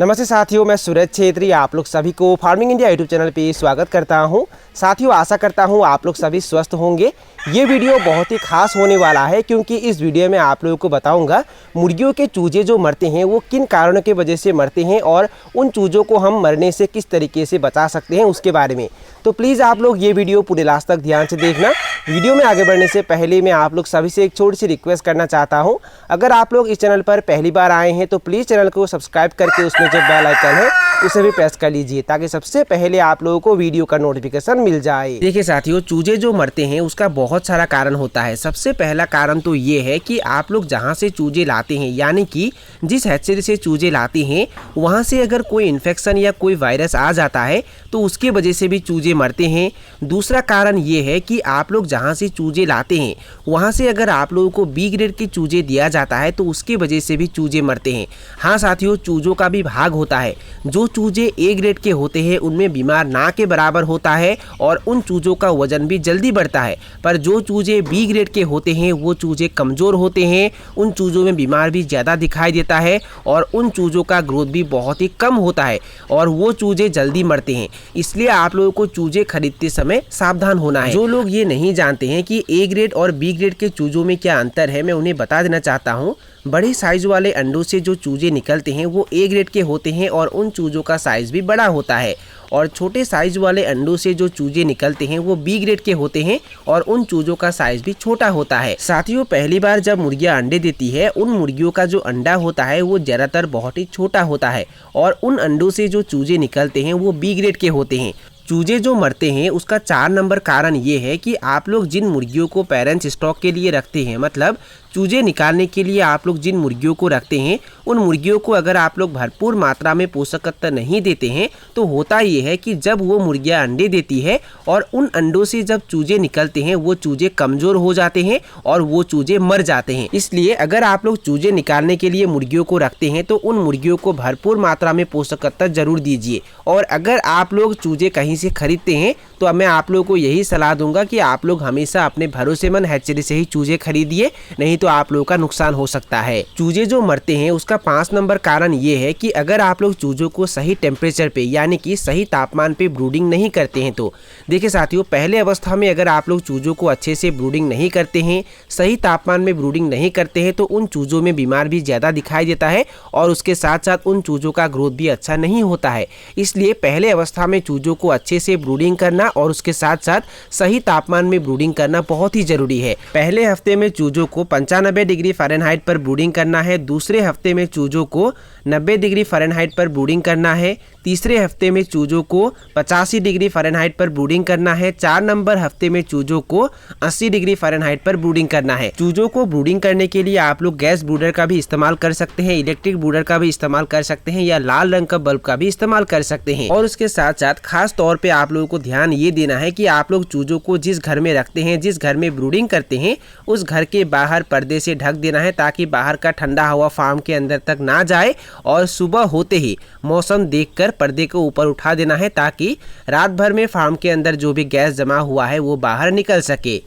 नमस्ते साथियों, मैं सूरज छेत्री आप लोग सभी को फार्मिंग इंडिया यूट्यूब चैनल पे स्वागत करता हूं। साथियों, आशा करता हूं आप लोग सभी स्वस्थ होंगे। ये वीडियो बहुत ही खास होने वाला है क्योंकि इस वीडियो में आप लोगों को बताऊंगा मुर्गियों के चूजे जो मरते हैं वो किन कारणों की वजह से मरते हैं और उन चूजों को हम मरने से किस तरीके से बचा सकते हैं उसके बारे में। तो प्लीज़ आप लोग ये वीडियो पूरे लास्ट तक ध्यान से देखना। वीडियो में आगे बढ़ने से पहले मैं आप लोग सभी से एक छोटी सी रिक्वेस्ट करना चाहता हूँ। अगर आप लोग इस चैनल पर पहली बार आए हैं तो प्लीज़ चैनल को सब्सक्राइब करके उसमें जो बेल आइकन है उसे भी प्रेस कर लीजिए ताकि सबसे पहले आप लोगों को वीडियो का नोटिफिकेशन मिल जाए। देखिए साथियों, चूजे जो मरते हैं उसका बहुत सारा कारण होता है। सबसे पहला कारण तो ये है कि आप लोग जहाँ से चूजे लाते हैं यानी कि जिस हैचरी से चूजे लाते हैं वहाँ से अगर कोई इन्फेक्शन या कोई वायरस आ जाता है तो उसके वजह से भी चूजे मरते हैं। दूसरा कारण ये है कि आप लोग जहाँ से चूजे लाते हैं वहाँ से अगर आप लोगों को बी ग्रेड के चूजे दिया जाता है तो उसकी वजह से भी चूजे मरते हैं। हाँ साथियों, चूजों का भी भाग होता है। जो चूजे ए ग्रेड के होते हैं उनमें बीमार ना के बराबर होता है और उन चूजों का वजन भी जल्दी बढ़ता है, पर जो चूजे बी ग्रेड के होते हैं वो चूजे कमज़ोर होते हैं। उन चूजों में बीमार भी ज़्यादा दिखाई देता है और उन चूजों का ग्रोथ भी बहुत ही कम होता है और वो चूजे जल्दी मरते हैं। इसलिए आप लोगों को चूजे खरीदते समय सावधान होना है। जो लोग ये नहीं जानते हैं कि ए ग्रेड और बी ग्रेड के चूजों में क्या अंतर है, मैं उन्हें बता देना चाहता हूँ। बड़े साइज वाले अंडों से जो चूजे निकलते हैं वो ए ग्रेड के होते हैं और उन चूजों का साइज भी बड़ा होता है, और छोटे साइज वाले अंडों से जो चूजे निकलते हैं वो बी ग्रेड के होते हैं और उन चूजों का साइज भी छोटा होता है। साथियों, पहली बार जब मुर्गियां अंडे देती है उन मुर्गियों का जो अंडा होता है वो ज्यादातर बहुत ही छोटा होता है और उन अंडों से जो चूजे निकलते हैं वो बी ग्रेड के होते हैं। चूजे जो मरते हैं उसका 4 नंबर कारण ये है कि आप लोग जिन मुर्गियों को पेरेंट्स स्टॉक के लिए रखते हैं, मतलब चूजे निकालने के लिए आप लोग जिन मुर्गियों को रखते हैं उन मुर्गियों को अगर आप लोग भरपूर मात्रा में पोषक तत्व नहीं देते हैं तो होता ये है कि जब वो मुर्गियां अंडे देती है और उन अंडों से जब चूजे निकलते हैं वो चूजे कमज़ोर हो जाते हैं और वो चूजे मर जाते हैं। इसलिए अगर आप लोग चूजे निकालने के लिए मुर्गियों को रखते हैं तो उन मुर्गियों को भरपूर मात्रा में पोषक तत्व जरूर दीजिए। और अगर आप लोग चूजे कहीं से खरीदते हैं तो मैं आप लोगों को यही सलाह दूंगा कि आप लोग हमेशा अपने भरोसेमंद हैचरी से ही चूजे खरीदिए, नहीं तो आप लोगों का नुकसान हो सकता है। चूजे जो मरते हैं उसका 5 नंबर कारण ये है कि अगर आप लोग चूजों को सही टेम्परेचर पे यानी कि सही तापमान पे ब्रूडिंग नहीं करते हैं तो देखिए साथियों, पहले अवस्था में अगर आप लोग चूजों को अच्छे से ब्रूडिंग नहीं करते हैं, सही तापमान में ब्रूडिंग नहीं करते हैं तो उन चूजों में बीमार भी ज़्यादा दिखाई देता है और उसके साथ साथ उन चूजों का ग्रोथ भी अच्छा नहीं होता है। इसलिए पहले अवस्था में चूजों को अच्छे से ब्रूडिंग करना और उसके साथ साथ सही तापमान में ब्रूडिंग करना बहुत ही जरूरी है। पहले हफ्ते में चूजों को 95 डिग्री फ़ारेनहाइट पर ब्रूडिंग करना है, दूसरे हफ्ते में चूजों को 90 डिग्री फ़ारेनहाइट पर ब्रूडिंग करना है, तीसरे हफ्ते में चूजों को 85 डिग्री फ़ारेनहाइट पर ब्रूडिंग करना है, 4 नंबर हफ्ते में चूजों को 80 डिग्री फ़ारेनहाइट पर ब्रूडिंग करना है। चूजों को ब्रूडिंग करने के लिए आप लोग गैस ब्रूडर का भी इस्तेमाल कर सकते हैं, इलेक्ट्रिक ब्रूडर का भी इस्तेमाल कर सकते हैं या लाल रंग का बल्ब का भी इस्तेमाल कर सकते हैं। और उसके साथ साथ खास तौर पे आप लोगों को ध्यान ये देना है कि आप लोग चूजों को जिस घर में रखते हैं, जिस घर में ब्रूडिंग करते हैं उस घर के बाहर पर्दे से ढक देना है ताकि बाहर का ठंडा हवा फार्म के अंदर तक ना जाए, और सुबह होते ही मौसम देखकर पर्दे को ऊपर उठा देना है ताकि रात भर में फार्म के अंदर जो भी गैस जमा हुआ है वो बाहर निकल सके।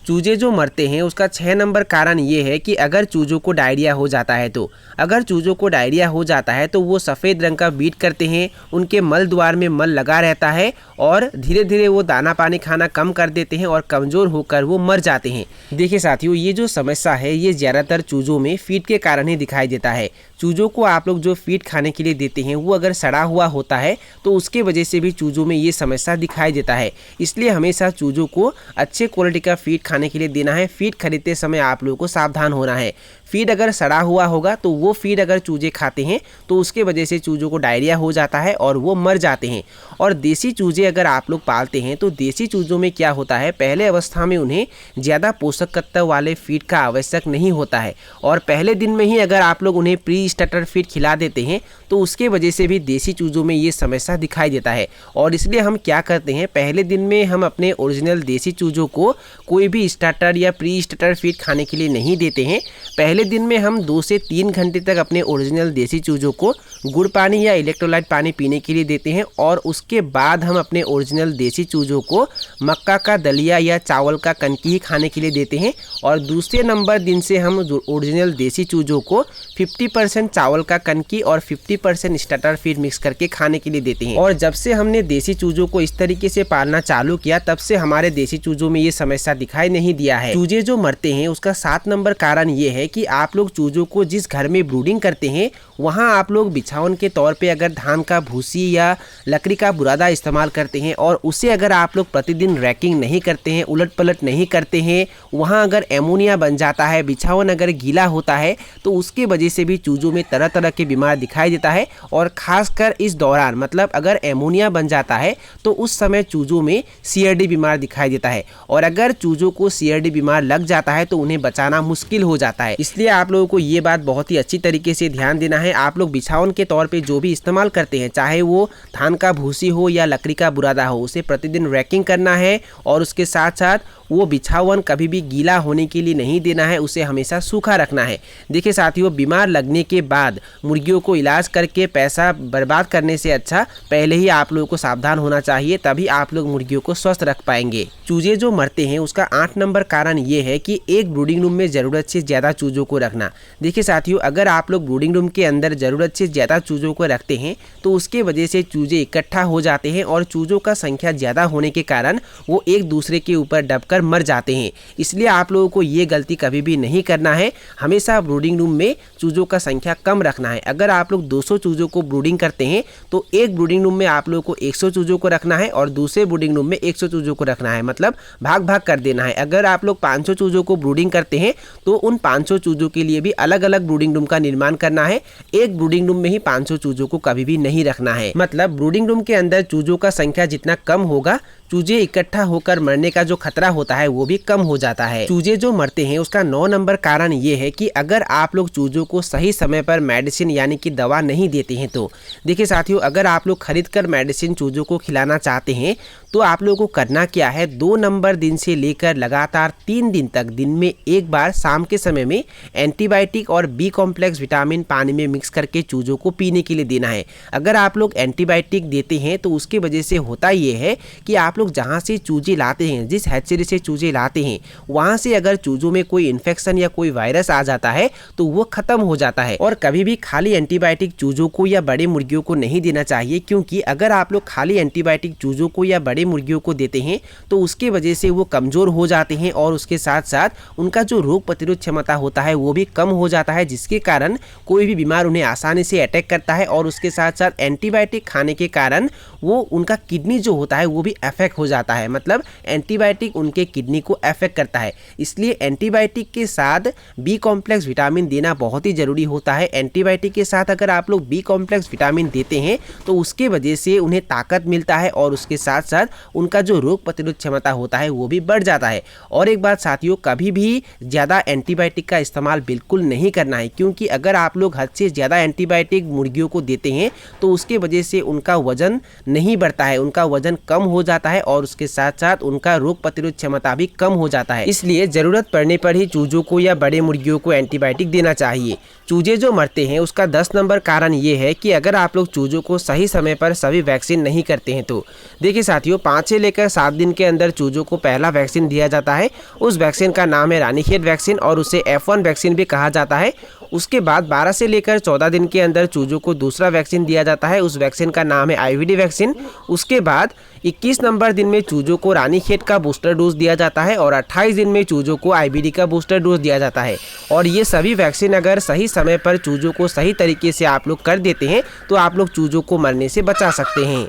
चूजे जो मरते हैं उसका 6 नंबर कारण ये है कि अगर चूजों को डायरिया हो जाता है तो अगर चूजों को डायरिया हो जाता है तो वो सफ़ेद रंग का बीट करते हैं, उनके मल द्वार में मल लगा रहता है और धीरे धीरे वो दाना पानी खाना कम कर देते हैं और कमज़ोर होकर वो मर जाते हैं। देखिए साथियों, ये जो समस्या है ये ज़्यादातर चूजों में फीड के कारण ही दिखाई देता है। चूजों को आप लोग जो फीड खाने के लिए देते हैं वो अगर सड़ा हुआ होता है तो उसके वजह से भी चूजों में ये समस्या दिखाई देता है। इसलिए हमेशा चूजों को अच्छे क्वालिटी का फीड खाने के लिए देना है। फीड खरीदते समय आप लोगों को सावधान होना है। फीड अगर सड़ा हुआ होगा तो वो फीड अगर चूजे खाते हैं तो उसके वजह से चूजों को डायरिया हो जाता है और वो मर जाते हैं। और देसी चूजे अगर आप लोग पालते हैं तो देसी चूजों में क्या होता है, पहले अवस्था में उन्हें ज़्यादा पोषक तत्व वाले फीड का आवश्यक नहीं होता है और पहले दिन में ही अगर आप लोग उन्हें प्री स्टार्टर फीड खिला देते हैं तो उसके वजह से भी देसी चूजों में ये समस्या दिखाई देता है। और इसलिए हम क्या करते हैं, पहले दिन में हम अपने ओरिजिनल देसी चूजों को कोई भी स्टार्टर या प्री स्टार्टर फीड खाने के लिए नहीं देते हैं। पहले पहले दिन में हम 2 से 3 घंटे तक अपने ओरिजिनल देसी चूजों को गुड़ पानी या इलेक्ट्रोलाइट पानी पीने के लिए देते हैं और उसके बाद हम अपने ओरिजिनल देसी चूजों को मक्का का दलिया या चावल का कनकी ही खाने के लिए देते हैं। और दूसरे नंबर दिन से हम ओरिजिनल देसी चूजों को 50% चावल का कनकी और 50% स्टार्टर फीड मिक्स करके खाने के लिए देते हैं। और जब से हमने देसी चूजों को इस तरीके से पालना चालू किया तब से हमारे देसी चूजों में ये समस्या दिखाई नहीं दिया है। चूजे जो मरते हैं उसका 7 नंबर कारण ये है कि आप लोग चूजों को जिस घर में ब्रूडिंग करते हैं वहाँ आप लोग बिछावन के तौर पे अगर धान का भूसी या लकड़ी का बुरादा इस्तेमाल करते हैं और उसे अगर आप लोग प्रतिदिन रैकिंग नहीं करते हैं, उलट पलट नहीं करते हैं, वहाँ अगर एमोनिया बन जाता है, बिछावन अगर गीला होता है तो उसके वजह से भी चूजों में तरह तरह के बीमार दिखाई देता है। और खासकर इस दौरान मतलब अगर एमोनिया बन जाता है तो उस समय चूजों में CRD बीमार दिखाई देता है और अगर चूजों को CRD बीमार लग जाता है तो उन्हें बचाना मुश्किल हो जाता है। इसलिए आप लोगों को ये बात बहुत ही अच्छी तरीके से ध्यान देना है। आप लोग बिछावन के तौर पे जो भी इस्तेमाल करते हैं, चाहे वो धान का भूसी हो या लकड़ी का बुरादा हो, उसे प्रतिदिन रैकिंग करना है और उसके साथ साथ वो बिछावन कभी भी गीला होने के लिए नहीं देना है, उसे हमेशा सूखा रखना है। देखिए साथियों, बीमार लगने के बाद मुर्गियों को इलाज करके पैसा बर्बाद करने से अच्छा पहले ही आप लोगों को सावधान होना चाहिए, तभी आप लोग मुर्गियों को स्वस्थ रख पाएंगे। चूजे जो मरते हैं उसका 8 नंबर कारण ये है कि एक ब्रूडिंग रूम में ज़रूरत से ज़्यादा चूजों को रखना। देखिए साथियों, अगर आप लोग ब्रूडिंग रूम के अंदर ज़रूरत से ज़्यादा चूजों को रखते हैं तो उसके वजह से चूजे इकट्ठा हो जाते हैं और चूजों का संख्या ज़्यादा होने के कारण वो एक दूसरे के ऊपर दबकर मर जाते हैं। इसलिए आप लोगों को ये गलती कभी भी नहीं करना है। हमेशा ब्रूडिंग रूम में चूजों का संख्या कम रखना है। अगर आप लोग 200 चूजों को ब्रूडिंग करते हैं तो एक ब्रूडिंग रूम में आप लोगों को 100 चूजों को रखना है और दूसरे ब्रूडिंग रूम में 100 चूजों को रखना है, मतलब भाग भाग कर देना है। अगर आप लोग 500 चूजों को ब्रूडिंग करते हैं तो उन 500 चूजों के लिए भी अलग अलग ब्रूडिंग रूम का निर्माण करना है। एक ब्रूडिंग रूम में ही 500 चूजों को कभी भी नहीं रखना है। मतलब ब्रूडिंग रूम के अंदर चूजों का संख्या जितना कम होगा, चूजे इकट्ठा होकर मरने का जो खतरा होता है वो भी कम हो जाता है। चूजे जो मरते हैं उसका 9 नंबर कारण ये है कि अगर आप लोग चूजों को सही समय पर मेडिसिन यानी कि दवा नहीं देते हैं तो देखिए साथियों, अगर आप लोग खरीद कर मेडिसिन चूजों को खिलाना चाहते हैं तो आप लोगों को करना क्या है, 2 नंबर दिन से लेकर लगातार 3 दिन तक दिन में एक बार शाम के समय में एंटीबायोटिक और B कॉम्प्लेक्स विटामिन पानी में मिक्स करके चूजों को पीने के लिए देना है। अगर आप लोग एंटीबायोटिक देते हैं तो उसके वजह से होता ये है कि आप लोग जहाँ से चूजे लाते हैं, जिस हैचरी से चूजे लाते हैं, वहाँ से अगर चूजों में कोई इन्फेक्शन या कोई वायरस आ जाता है तो वो खत्म हो जाता है। और कभी भी खाली एंटीबायोटिक चूजों को या बड़े मुर्गियों को नहीं देना चाहिए, क्योंकि अगर आप लोग खाली एंटीबायोटिक चूजों को या बड़े मुर्गियों को देते हैं तो उसके वजह से वो कमजोर हो जाते हैं और उसके साथ साथ उनका जो रोग प्रतिरोध क्षमता होता है वो भी कम हो जाता है, जिसके कारण कोई भी बीमार उन्हें आसानी से अटैक करता है। और उसके साथ साथ एंटीबायोटिक खाने के कारण वो उनका किडनी जो होता है वो भी अफेक्ट हो जाता है, मतलब एंटीबायोटिक उनके किडनी को अफेक्ट करता है। इसलिए एंटीबायोटिक के साथ B कॉम्प्लेक्स विटामिन देना बहुत ही जरूरी होता है। एंटीबायोटिक के साथ अगर आप लोग B कॉम्प्लेक्स विटामिन देते हैं तो उसके वजह से उन्हें ताकत मिलता है और उसके साथ साथ उनका जो रोग प्रतिरोध क्षमता होता है वो भी बढ़ जाता है। और एक बात साथियों, कभी भी ज़्यादा एंटीबायोटिक का इस्तेमाल बिल्कुल नहीं करना है, क्योंकि अगर आप लोग हद से ज़्यादा एंटीबायोटिक मुर्गियों को देते हैं तो उसके वजह से उनका वजन नहीं बढ़ता है, उनका वजन कम हो जाता है और उसके साथ साथ उनका रोग प्रतिरोध क्षमता भी कम हो जाता है। इसलिए ज़रूरत पड़ने पर ही चूजों को या बड़े मुर्गियों को एंटीबायोटिक देना चाहिए। चूजे जो मरते हैं उसका 10 नंबर कारण ये है कि अगर आप लोग चूजों को सही समय पर सभी वैक्सीन नहीं करते हैं तो देखिए साथियों, 5 से लेकर 7 दिन के अंदर चूजों को पहला वैक्सीन दिया जाता है। उस वैक्सीन का नाम है रानीखेत वैक्सीन और उसे F1 वैक्सीन भी कहा जाता है। उसके बाद 12 से लेकर 14 दिन के अंदर चूजों को दूसरा वैक्सीन दिया जाता है, उस वैक्सीन का नाम है IVD वैक्सीन। उसके बाद 21 नंबर दिन में चूजों को रानीखेत का बूस्टर डोज दिया जाता है और 28 दिन में चूजों को IVD का बूस्टर डोज दिया जाता है। और ये सभी वैक्सीन अगर सही समय पर चूजों को सही तरीके से आप लोग कर देते हैं तो आप लोग चूजों को मरने से बचा सकते हैं।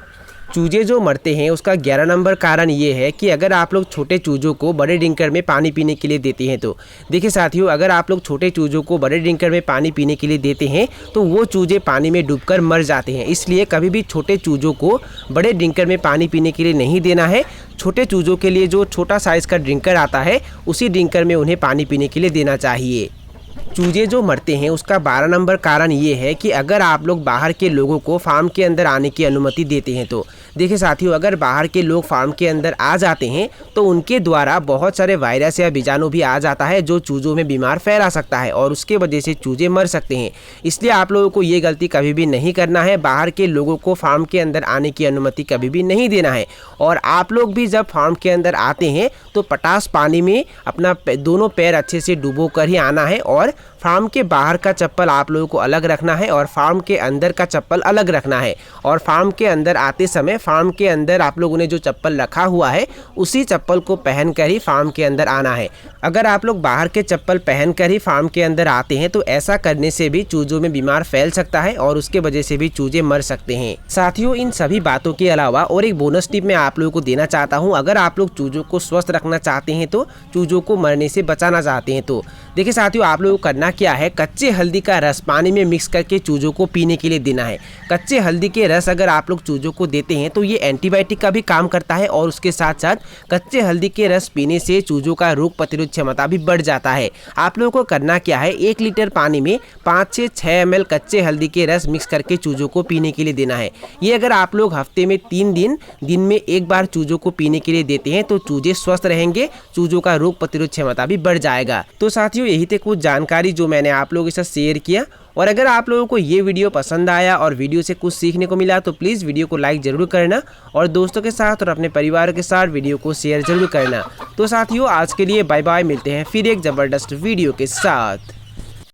चूजे जो मरते हैं उसका 11 नंबर कारण ये है कि अगर आप लोग छोटे चूजों को बड़े ड्रिंकर में पानी पीने के लिए देते हैं तो देखिए साथियों, अगर आप लोग छोटे चूजों को बड़े ड्रिंकर में पानी पीने के लिए देते हैं तो वो चूजे पानी में डूबकर मर जाते हैं। इसलिए कभी भी छोटे चूजों को बड़े ड्रिंकर में पानी पीने के लिए नहीं देना है। छोटे चूजों के लिए जो छोटा साइज़ का ड्रिंकर आता है उसी ड्रिंकर में उन्हें पानी पीने के लिए देना चाहिए। चूजे जो मरते हैं उसका 12 नंबर कारण ये है कि अगर आप लोग बाहर के लोगों को फार्म के अंदर आने की अनुमति देते हैं तो देखिए साथियों, अगर बाहर के लोग फार्म के अंदर आ जाते हैं तो उनके द्वारा बहुत सारे वायरस या बीजाणु भी आ जाता है जो चूजों में बीमार फैला सकता है और उसके वजह से चूजे मर सकते हैं। इसलिए आप लोगों को ये गलती कभी भी नहीं करना है। बाहर के लोगों को फार्म के अंदर आने की अनुमति कभी भी नहीं देना है। और आप लोग भी जब फार्म के अंदर आते हैं तो पटास पानी में अपना दोनों पैर अच्छे से डुबो कर ही आना है और फार्म के बाहर का चप्पल आप लोगों को अलग रखना है और फार्म के अंदर का चप्पल अलग रखना है। और फार्म के अंदर आते समय फार्म के अंदर आप लोगों ने जो चप्पल रखा हुआ है उसी चप्पल को पहन कर ही फार्म के अंदर आना है। अगर आप लोग बाहर के चप्पल पहन कर ही फार्म के अंदर आते हैं तो ऐसा करने से भी चूजों में बीमार फैल सकता है और उसके वजह से भी चूजे मर सकते हैं। साथियों, इन सभी बातों के अलावा और एक बोनस टिप मैं आप लोगों को देना चाहता हूँ। अगर आप लोग चूजों को स्वस्थ रखना चाहते हैं तो चूजों को मरने से बचाना चाहते हैं तो देखिए साथियों, आप लोगों को करना क्या है, कच्चे हल्दी का रस पानी में मिक्स करके चूजों को पीने के लिए देना है। कच्चे हल्दी के रस अगर आप लोग चूजों को देते हैं तो ये एंटीबायोटिक का भी काम करता है और उसके साथ साथ कच्चे हल्दी के रस पीने से चूजों का रोग प्रतिरोध क्षमता भी बढ़ जाता है। आप लोगों को करना क्या है, 1 लीटर पानी में 5 से 6 ml कच्चे हल्दी के रस मिक्स करके चूजों को पीने के लिए देना है। ये अगर आप लोग हफ्ते में 3 दिन में 1 बार चूजों को पीने के लिए देते हैं तो चूजे स्वस्थ रहेंगे, चूजों का रोग प्रतिरोध क्षमता भी बढ़ जाएगा। तो साथियों, यही थे कुछ जानकारी जो मैंने आप लोगों के साथ शेयर किया। और अगर आप लोगों को ये वीडियो पसंद आया और वीडियो से कुछ सीखने को मिला तो प्लीज़ वीडियो को लाइक ज़रूर करना और दोस्तों के साथ और अपने परिवार के साथ वीडियो को शेयर ज़रूर करना। तो साथियों, आज के लिए बाय बाय, मिलते हैं फिर एक ज़बरदस्त वीडियो के साथ।